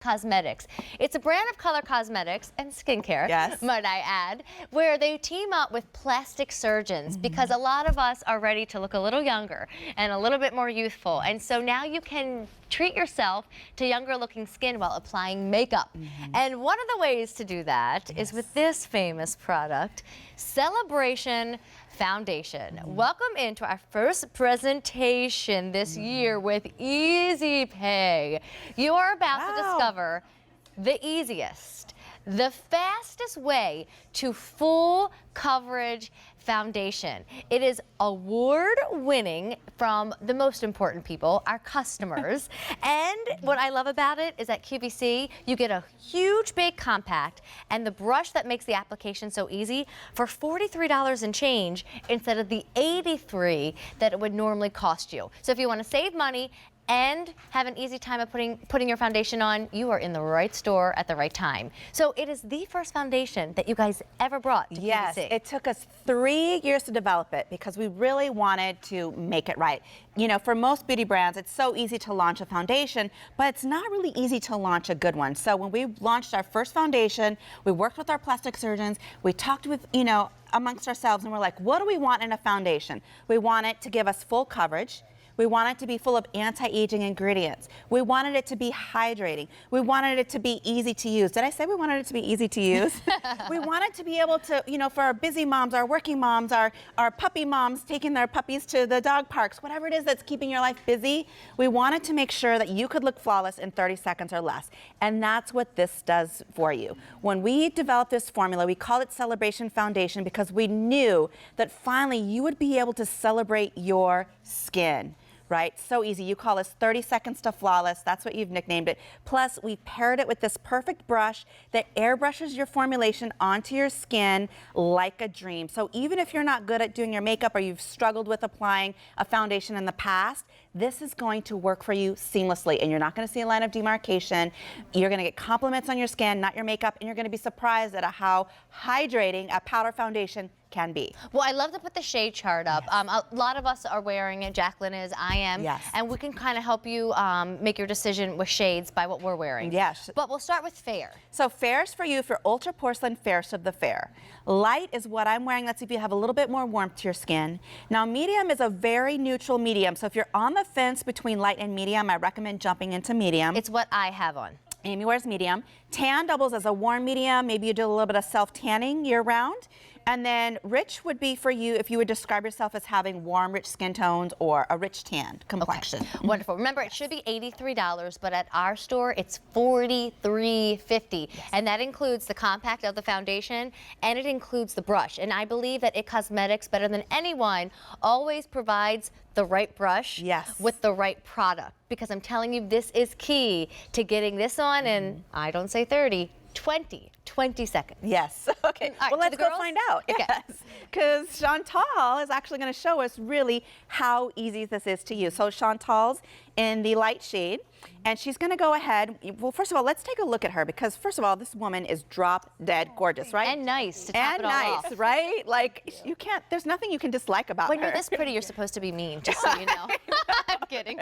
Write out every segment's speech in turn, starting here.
Cosmetics. It's a brand of color cosmetics and skincare, yes, might I add, where they team up with plastic surgeons because a lot of us are ready to look a little younger and a little bit more youthful. And so now you can treat yourself to younger looking skin while applying makeup. And one of the ways to do that is with this famous product, Celebration Foundation. Welcome into our first presentation this year with Easy Pay. You are about to discover the easiest, the fastest way to full coverage foundation. It is award-winning from the most important people, our customers. And what I love about it is at QVC, you get a huge, big compact and the brush that makes the application so easy for $43 and change instead of the $83 that it would normally cost you. So if you want to save money and have an easy time of putting your foundation on, you are in the right store at the right time. So it is the first foundation that you guys ever brought to QVC. Yes, it took us 3 years to develop it because we really wanted to make it right. You know, for most beauty brands, it's so easy to launch a foundation, but it's not really easy to launch a good one. So when we launched our first foundation, we worked with our plastic surgeons, we talked with, amongst ourselves, and we're like, what do we want in a foundation? We want it to give us full coverage. We want it to be full of anti-aging ingredients. We wanted it to be hydrating. We wanted it to be easy to use. Did I say we wanted it to be easy to use? We wanted to be able to, for our busy moms, our working moms, our puppy moms taking their puppies to the dog parks, whatever it is that's keeping your life busy, we wanted to make sure that you could look flawless in 30 seconds or less. And that's what this does for you. When we developed this formula, we called it Celebration Foundation because we knew that finally you would be able to celebrate your skin. Right? So easy. You call us 30 seconds to flawless. That's what you've nicknamed it. Plus, we paired it with this perfect brush that airbrushes your formulation onto your skin like a dream. So even if you're not good at doing your makeup or you've struggled with applying a foundation in the past, this is going to work for you seamlessly, and you're not going to see a line of demarcation. You're going to get compliments on your skin, not your makeup, and you're going to be surprised at how hydrating a powder foundation can be. Well, I love to put the shade chart up. A lot of us are wearing it. Jacqueline is, I am. Yes. And we can kind of help you make your decision with shades by what we're wearing. Yes. But we'll start with fair. So fair is for you, for ultra porcelain, fairest of the fair. Light is what I'm wearing. That's if you have a little bit more warmth to your skin. Now medium is a very neutral medium. So if you're on the fence between light and medium, I recommend jumping into medium. It's what I have on. Amy wears medium. Tan doubles as a warm medium. Maybe you do a little bit of self-tanning year-round. And then rich would be for you if you would describe yourself as having warm, rich skin tones or a rich tan complexion. Okay. Wonderful. Remember, it should be $83, but at our store, it's $43.50. Yes. And that includes the compact of the foundation, and it includes the brush. And I believe that It Cosmetics, better than anyone, always provides the right brush with the right product. Because I'm telling you, this is key to getting this on in, I don't say 30, 20 seconds. Yes. Okay. Right, well, let's go find out. Okay. Yes. Because Chantal is actually going to show us really how easy this is to use. So Chantal's in the light shade, and she's going to go ahead. Well, first of all, let's take a look at her because, first of all, this woman is drop dead gorgeous, right? And nice to top and it all nice, off. Right? Like you can't. There's nothing you can dislike about her. When you're this pretty, you're supposed to be mean. Just so you know. I'm kidding.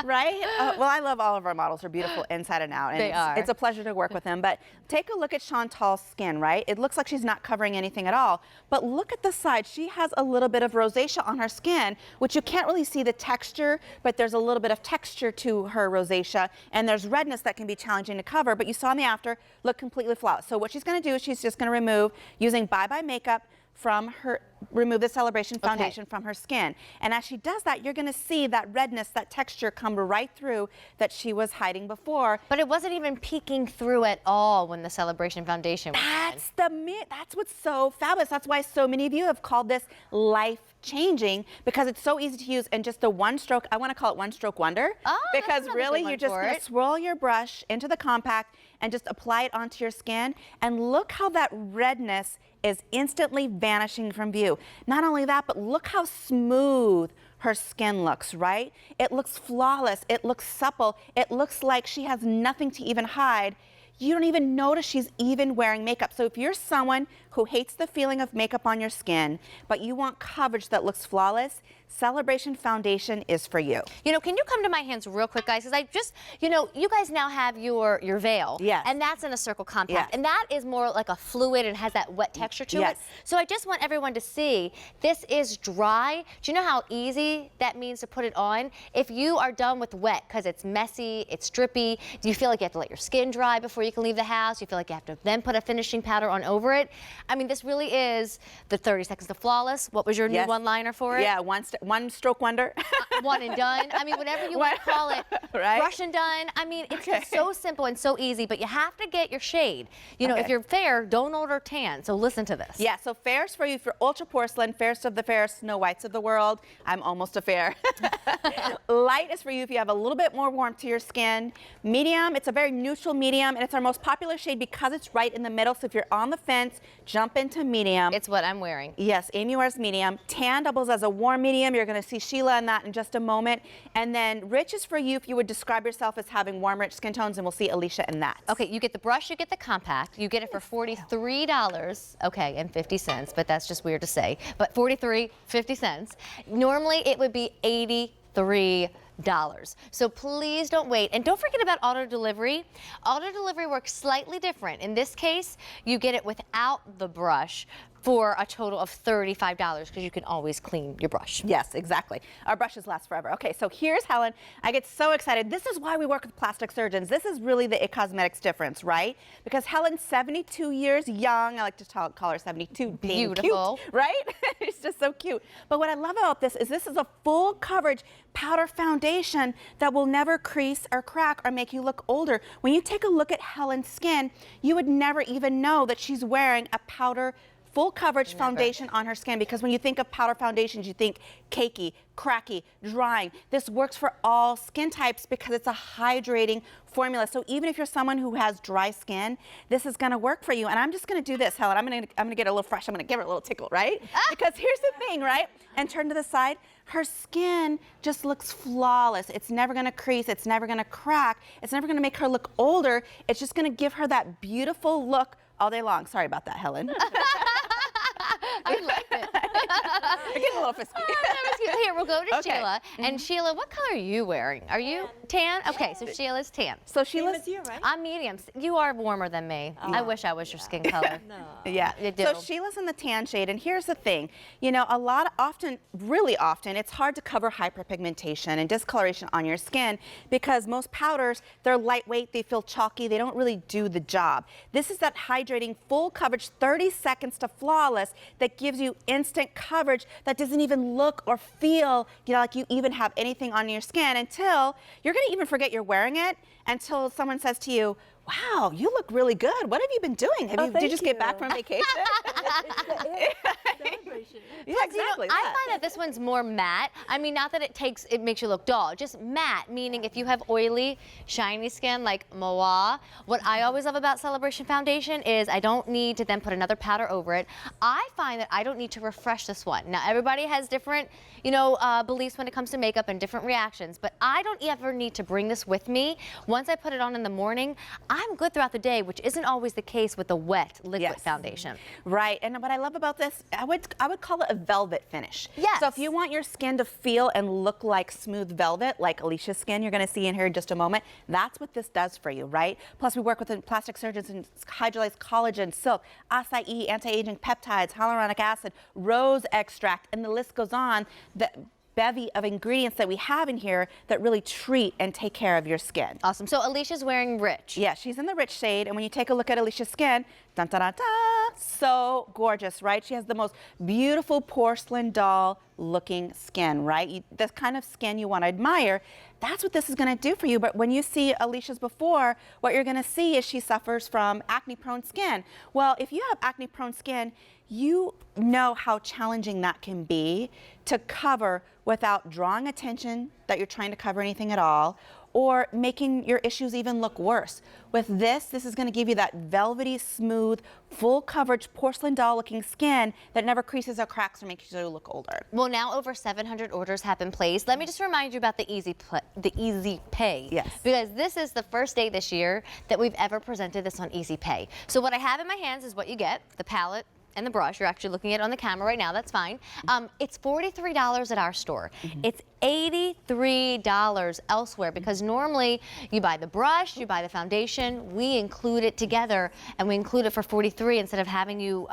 Right? Well, I love all of our models. They're beautiful inside and out. And they are. It's a pleasure to work with them. But take a look at Chantal's skin, right? It looks like she's not covering anything at all. But look at the side. She has a little bit of rosacea on her skin, which you can't really see the texture, but there's a little bit of texture to her rosacea. And there's redness that can be challenging to cover. But you saw in the after, look completely flawless. So what she's going to do is she's just going to remove, using Bye Bye Makeup, from her, remove the Celebration Foundation from her skin. And as she does that, you're going to see that redness, that texture come right through that she was hiding before. But it wasn't even peeking through at all when the Celebration Foundation was That's what's so fabulous. That's why so many of you have called this life-changing, because it's so easy to use and just the one stroke. I want to call it one stroke wonder. Oh, because really you're just going to swirl your brush into the compact and just apply it onto your skin. And look how that redness is instantly vanishing from view. Not only that, but look how smooth her skin looks, right? It looks flawless. It looks supple. It looks like she has nothing to even hide. You don't even notice she's even wearing makeup. So if you're someone who hates the feeling of makeup on your skin, but you want coverage that looks flawless, Celebration Foundation is for you. You know, can you come to my hands real quick, guys? Because I just, you know, you guys now have your veil. Yes. And that's in a circle compact. Yes. And that is more like a fluid and has that wet texture to Yes. it. So I just want everyone to see this is dry. Do you know how easy that means to put it on? If you are done with wet because it's messy, it's drippy, do you feel like you have to let your skin dry before you can leave the house? You feel like you have to then put a finishing powder on over it? I mean, this really is the 30 seconds to flawless. What was your new Yes. one-liner for it? Yeah, one stroke wonder. One and done. I mean, whatever you want to call it. Right? Brush and done. I mean, it's just so simple and so easy, but you have to get your shade. You know, if you're fair, don't order tan. So listen to this. Yeah, so fair's for you for ultra porcelain, fairest of the fair, Snow Whites of the world. I'm almost a fair. Light is for you if you have a little bit more warmth to your skin. Medium, it's a very neutral medium, and it's our most popular shade because it's right in the middle. So if you're on the fence, jump into medium. It's what I'm wearing. Yes, Amy wears medium. Tan doubles as a warm medium. You're going to see Sheila in that in just a moment. And then rich is for you if you would describe yourself as having warm, rich skin tones, and we'll see Alicia in that. Okay, you get the brush, you get the compact. You get it for $43, okay, and 50 cents, but that's just weird to say. But $43.50. Normally it would be $83. So please don't wait. And don't forget about auto delivery. Auto delivery works slightly different. In this case, you get it without the brush for a total of $35 because you can always clean your brush. Yes, exactly. Our brushes last forever. Okay, so here's Helen. I get so excited. This is why we work with plastic surgeons. This is really the It Cosmetics difference, right? Because Helen's 72 years young. I like to call her 72. Being Beautiful. cute, right? She's just so cute. But what I love about this is a full coverage powder foundation that will never crease or crack or make you look older. When you take a look at Helen's skin, you would never even know that she's wearing a powder full coverage foundation on her skin, because when you think of powder foundations, you think cakey, cracky, drying. This works for all skin types because it's a hydrating formula. So even if you're someone who has dry skin, this is gonna work for you. And I'm just gonna do this, Helen. I'm gonna get a little fresh. I'm gonna give her a little tickle, right? Because here's the thing, right? And turn to the side. Her skin just looks flawless. It's never gonna crease. It's never gonna crack. It's never gonna make her look older. It's just gonna give her that beautiful look all day long. Sorry about that, Helen. I like it. You're getting a little frisky. That was cute. Here, we'll go to Okay. Sheila. And Sheila, what color are you wearing? Are you tan? Okay, so Sheila's tan. So Same Sheila's, as you, right? I'm medium. You are warmer than me. I wish I was your skin color. No. yeah. You do. So Sheila's in the tan shade, and here's the thing. You know, really often, it's hard to cover hyperpigmentation and discoloration on your skin because most powders, they're lightweight, they feel chalky, they don't really do the job. This is that hydrating full coverage, 30 seconds to flawless, that gives you instant coverage that doesn't even look or feel, you know, like you even have anything on your skin until you're going to even forget you're wearing it until someone says to you, wow, you look really good. What have you been doing? Did you just get back from vacation? Celebration. Yeah, Plus, you know, exactly. I find that this one's more matte. I mean, not that it makes you look dull, just matte, meaning if you have oily, shiny skin like Moa, what I always love about Celebration Foundation is I don't need to then put another powder over it. I find that I don't need to refresh this one. Now, everybody has different, you know, beliefs when it comes to makeup and different reactions, but I don't ever need to bring this with me. Once I put it on in the morning, I'm good throughout the day, which isn't always the case with the wet liquid Yes. foundation. Right, and what I love about this, I would call it a velvet finish. Yes. So if you want your skin to feel and look like smooth velvet, like Alicia's skin, you're going to see in here in just a moment, that's what this does for you, right? Plus we work with plastic surgeons and hydrolyzed collagen, silk, acai, anti-aging peptides, hyaluronic acid, rose extract, and the list goes on. The bevy of ingredients that we have in here that really treat and take care of your skin. Awesome. So Alicia's wearing rich. Yeah, she's in the rich shade, and when you take a look at Alicia's skin, dun, dun, dun, dun, so gorgeous, right? She has the most beautiful porcelain doll looking skin, right? The kind of skin you want to admire. That's what this is going to do for you. But when you see Alicia's before, what you're going to see is she suffers from acne-prone skin. Well, if you have acne-prone skin, you know how challenging that can be to cover without drawing attention that you're trying to cover anything at all, or making your issues even look worse. With this is going to give you that velvety, smooth, full coverage, porcelain doll looking skin that never creases or cracks or makes you look older. Well, now over 700 orders have been placed. Let me just remind you about the Easy Pay. Yes. Because this is the first day this year that we've ever presented this on Easy Pay. So what I have in my hands is what you get, the palette, and the brush. You're actually looking at it on the camera right now. That's fine. It's $43 at our store. It's $83 elsewhere because normally you buy the brush, you buy the foundation. We include it together, and we include it for $43 instead of having you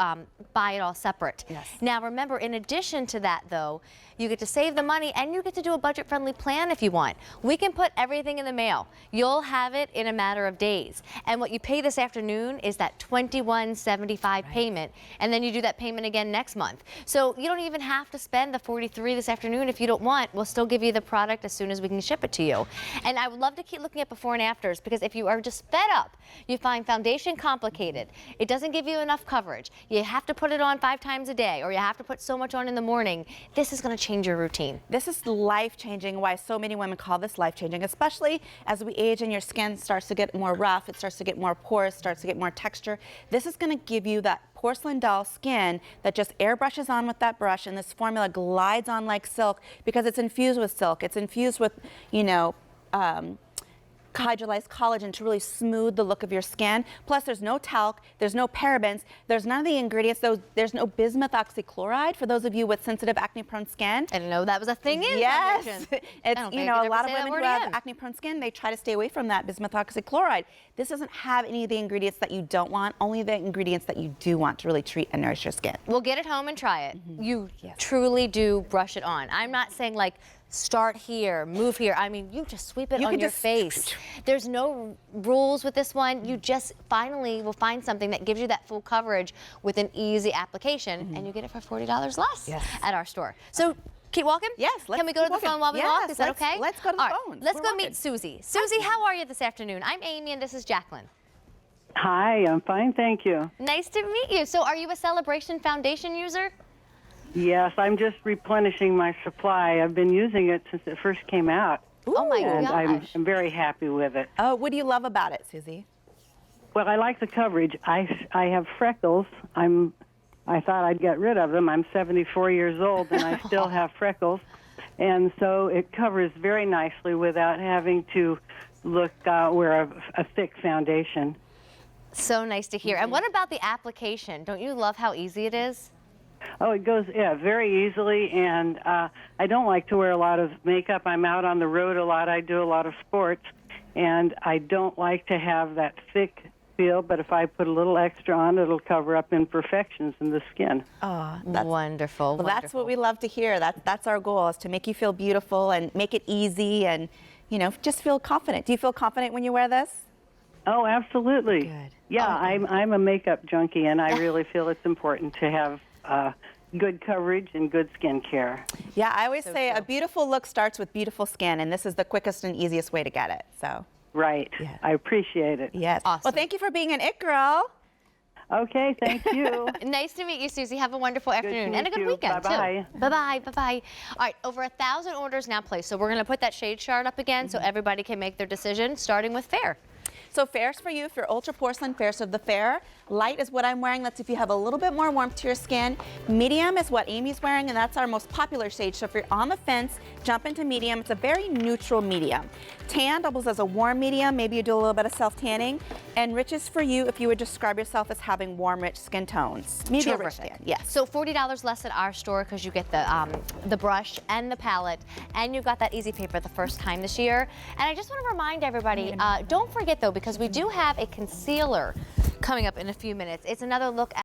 buy it all separate. Yes. Now remember, in addition to that though, you get to save the money and you get to do a budget-friendly plan if you want. We can put everything in the mail. You'll have it in a matter of days. And what you pay this afternoon is that $21.75 payment, and then you do that payment again next month. So you don't even have to spend the $43 this afternoon if you don't want. We'll still give you the product as soon as we can ship it to you. And I would love to keep looking at before and afters, because if you are just fed up, you find foundation complicated, it doesn't give you enough coverage, you have to put it on 5 times a day, or you have to put so much on in the morning, this is going to change your routine. This is life-changing, why so many women call this life-changing, especially as we age and your skin starts to get more rough, it starts to get more porous, starts to get more texture. This is going to give you that porcelain doll skin that just airbrushes on with that brush, and this formula glides on like silk because it's infused with silk. It's infused with, you know, hydrolyzed collagen to really smooth the look of your skin. Plus, there's no talc, there's no parabens, there's none of the ingredients. There's no bismuth oxychloride for those of you with sensitive acne-prone skin. I didn't know that was a thing in Yes, foundation. it's, you know, a lot of women who have acne-prone skin, they try to stay away from that bismuth oxychloride. This doesn't have any of the ingredients that you don't want, only the ingredients that you do want to really treat and nourish your skin. Well, get it home and try it. You truly do brush it on. I'm not saying like start here, move here. I mean, you just sweep it on your face. There's no rules with this one. You just finally will find something that gives you that full coverage with an easy application, and you get it for $40 less at our store. So keep walking? Yes. Can we go to the phone while we walk? Is that okay? Let's go to the All right, phones. let's We're go walking. meet Susie. Susie, how are you this afternoon? I'm Amy and this is Jacqueline. Hi, I'm fine, thank you. Nice to meet you. So are you a Celebration Foundation user? Yes, I'm just replenishing my supply. I've been using it since it first came out. Oh my and gosh. I'm very happy with it. Oh, what do you love about it, Susie? Well, I like the coverage. I have freckles. I thought I'd get rid of them. I'm 74 years old and I still have freckles. And so it covers very nicely without having to wear a thick foundation. So nice to hear. And what about the application? Don't you love how easy it is? Oh, it goes, very easily, and I don't like to wear a lot of makeup. I'm out on the road a lot. I do a lot of sports, and I don't like to have that thick feel, but if I put a little extra on, it'll cover up imperfections in the skin. Oh, that's wonderful. Well, that's what we love to hear. That's our goal, is to make you feel beautiful and make it easy and, you know, just feel confident. Do you feel confident when you wear this? Oh, absolutely. Good. Yeah, I'm a makeup junkie, and I really feel it's important to have good coverage and good skin care. Yeah, I always say a beautiful look starts with beautiful skin, and this is the quickest and easiest way to get it. So. Right. Yeah. I appreciate it. Yes. Awesome. Well, thank you for being an It Girl. Okay, thank you. Nice to meet you, Susie. Have a wonderful afternoon to and a meet good you. weekend, Bye-bye. too. Bye-bye. Bye-bye. All right, over 1,000 orders now placed. So we're going to put that shade chart up again so everybody can make their decision, starting with fair. So fair's for you. If you're ultra porcelain, fair's of the fair. Light is what I'm wearing. That's if you have a little bit more warmth to your skin. Medium is what Amy's wearing, and that's our most popular shade. So if you're on the fence, jump into medium. It's a very neutral medium. Tan doubles as a warm medium. Maybe you do a little bit of self-tanning. And rich is for you if you would describe yourself as having warm, rich skin tones. Medium rich skin, yes. So $40 less at our store because you get the brush and the palette, and you got that easy paper the first time this year. And I just want to remind everybody, don't forget though, because we do have a concealer coming up in a few minutes. It's another look at